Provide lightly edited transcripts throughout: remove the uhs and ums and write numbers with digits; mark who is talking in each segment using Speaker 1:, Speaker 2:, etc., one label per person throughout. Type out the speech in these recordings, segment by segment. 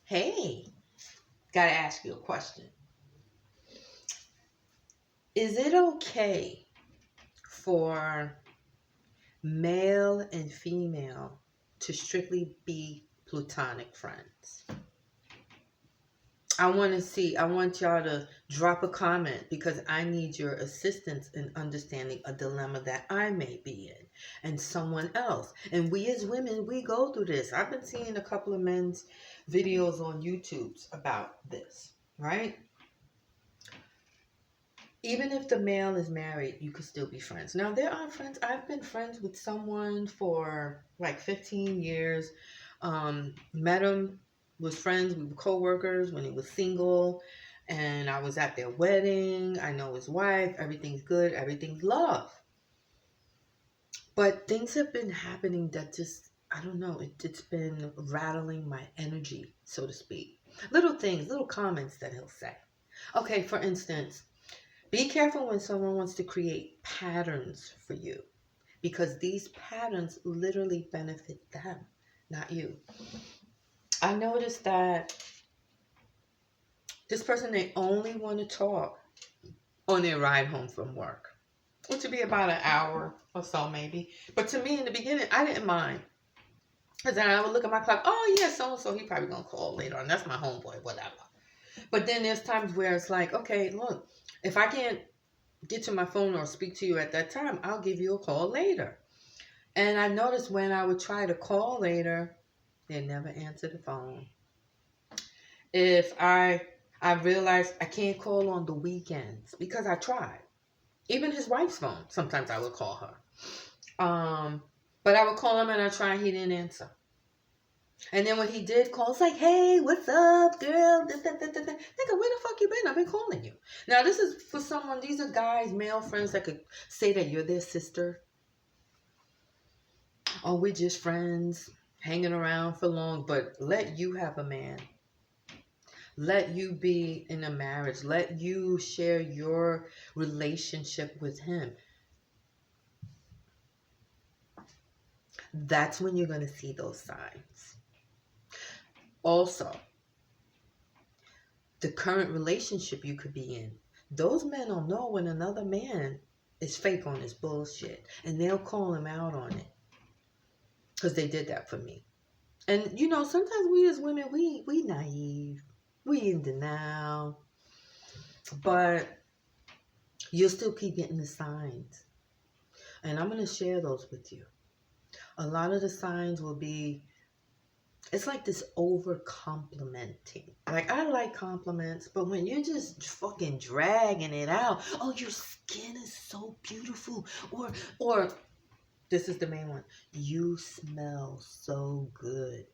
Speaker 1: Hey, gotta ask you a question. Is it okay for male and female to strictly be platonic friends? I want y'all to drop a comment because I need your assistance in understanding a dilemma that I may be in and someone else. And we as women, we go through this. I've been seeing a couple of men's videos on YouTube about this, right? Even if the male is married, you could still be friends. Now, there are friends. I've been friends with someone for like 15 years. Met him, was friends. We were co-workers when he was single. And I was at their wedding. I know his wife. Everything's good. Everything's love. But things have been happening that just, I don't know. It's been rattling my energy, so to speak. Little things, little comments that he'll say. Okay, for instance, be careful when someone wants to create patterns for you because these patterns literally benefit them, not you. I noticed that this person, they only want to talk on their ride home from work, which would be about an hour or so maybe. But to me in the beginning, I didn't mind. Because then I would look at my clock, oh yeah, so-and-so, he probably going to call later on. That's my homeboy, whatever. But then there's times where it's like, okay, look, if I can't get to my phone or speak to you at that time, I'll give you a call later. And I noticed when I would try to call later, they never answer the phone. If I realized I can't call on the weekends because I tried. Even his wife's phone, sometimes I would call her. But I would call him and I tried, he didn't answer. And then when he did call, it's like, hey, what's up, girl? Nigga, where the fuck you been? I've been calling you. Now, this is for someone, these are guys, male friends that could say that you're their sister. Oh, we're just friends, hanging around for long. But let you have a man. Let you be in a marriage. Let you share your relationship with him. That's when you're going to see those signs. Also, the current relationship you could be in. Those men will know when another man is fake on his bullshit. And they'll call him out on it. Because they did that for me. And, you know, sometimes we as women, we naive. We in denial. But you'll still keep getting the signs. And I'm going to share those with you. A lot of the signs will be, it's like this over complimenting. Like, I like compliments, but when you're just fucking dragging it out, oh, your skin is so beautiful. Or this is the main one. You smell so good.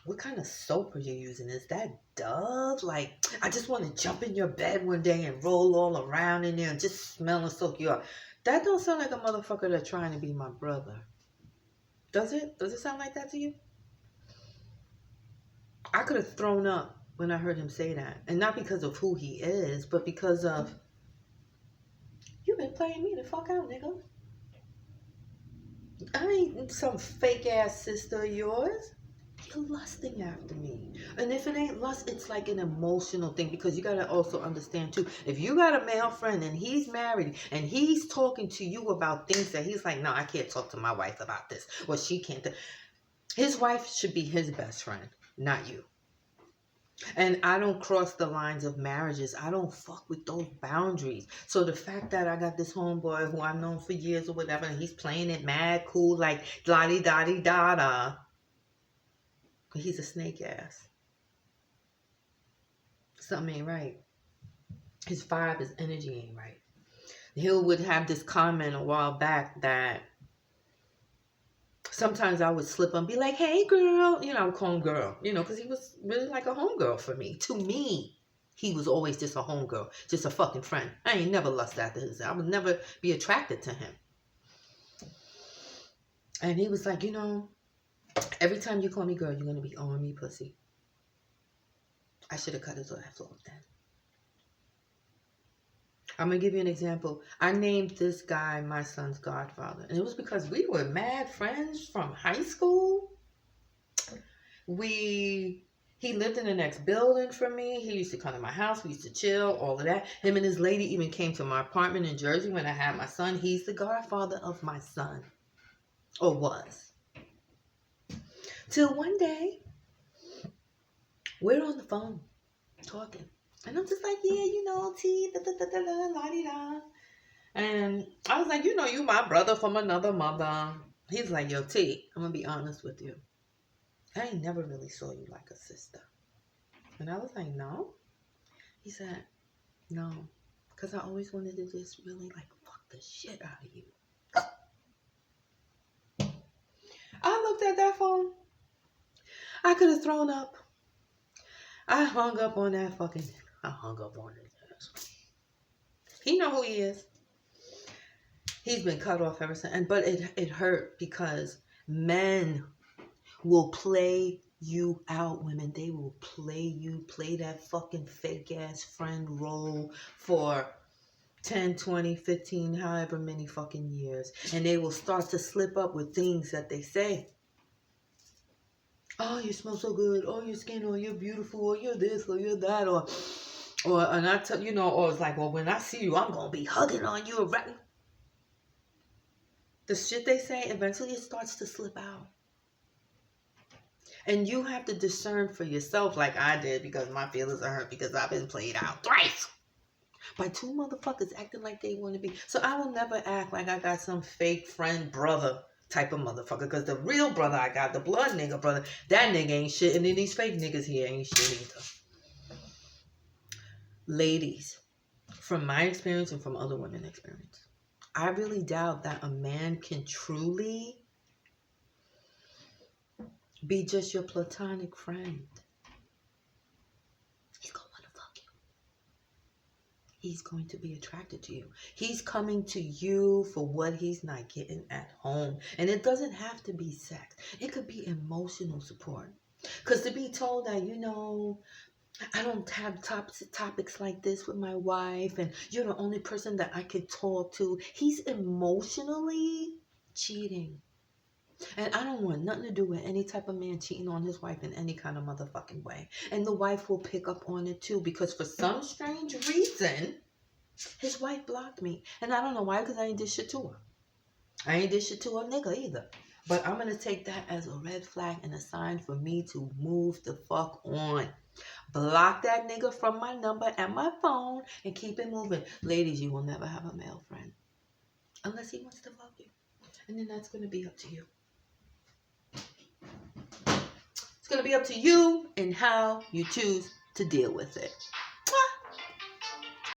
Speaker 1: What kind of soap are you using? Is that Dove? Like, I just want to jump in your bed one day and roll all around in there and just smell and soak you up. That don't sound like a motherfucker that's trying to be my brother. Does it? Does it sound like that to you? I could have thrown up when I heard him say that. And not because of who he is, but because of, you been playing me the fuck out, nigga. I ain't some fake ass sister of yours. You're lusting after me. And if it ain't lust, it's like an emotional thing because you got to also understand too. If you got a male friend and he's married and he's talking to you about things that he's like, no, I can't talk to my wife about this. Or she can't. His wife should be his best friend, not you. And I don't cross the lines of marriages. I don't fuck with those boundaries. So the fact that I got this homeboy who I've known for years or whatever, and he's playing it mad cool, like la-di-da-di-da-da. He's a snake ass. Something ain't right. His vibe, his energy ain't right. Hill would have this comment a while back that sometimes I would slip and be like, hey, girl. You know, I would call him girl, you know, because he was really like a homegirl for me. To me, he was always just a homegirl, just a fucking friend. I ain't never lust after his. I would never be attracted to him. And he was like, you know, every time you call me girl, you're going to be on me, pussy. I should have cut his ass off then. I'm going to give you an example. I named this guy my son's godfather. And it was because we were mad friends from high school. He lived in the next building from me. He used to come to my house. We used to chill, all of that. Him and his lady even came to my apartment in Jersey when I had my son. He's the godfather of my son. Or was. Till one day, we're on the phone talking. And I'm just like, yeah, you know, T, la-di-da. And I was like, you know, you my brother from another mother. He's like, yo, T, I'm going to be honest with you. I ain't never really saw you like a sister. And I was like, no. He said, no. Because I always wanted to just really, like, fuck the shit out of you. I looked at that phone. I could have thrown up. I hung up on that fucking... I hung up on his ass. He know who he is. He's been cut off ever since. But it hurt because men will play you out, women. They will play that fucking fake ass friend role for 10, 20, 15, however many fucking years. And they will start to slip up with things that they say. Oh, you smell so good. Oh, your skin, or you're beautiful, or you're this, or you're that, or and I tell you know, or it's like, well, when I see you, I'm gonna be hugging on you, right? The shit they say, eventually it starts to slip out. And you have to discern for yourself, like I did, because my feelings are hurt because I've been played out thrice by two motherfuckers acting like they want to be. So I will never act like I got some fake friend brother type of motherfucker, because the real brother I got, the blood nigga brother, that nigga ain't shit, and then these fake niggas here ain't shit either. Ladies, from my experience and from other women's experience, I really doubt that a man can truly be just your platonic friend. He's gonna want to fuck you. He's going to be attracted to you. He's coming to you for what he's not getting at home. And it doesn't have to be sex. It could be emotional support. Because to be told that, you know, I don't have topics like this with my wife, and you're the only person that I could talk to. He's emotionally cheating. And I don't want nothing to do with any type of man cheating on his wife in any kind of motherfucking way. And the wife will pick up on it too, because for some strange reason, his wife blocked me. And I don't know why, because I ain't did shit to her. I ain't did shit to a nigga either. But I'm going to take that as a red flag and a sign for me to move the fuck on. Block that nigga from my number and my phone and keep it moving. Ladies, you will never have a male friend unless he wants to fuck you. And then that's going to be up to you. It's going to be up to you and how you choose to deal with it.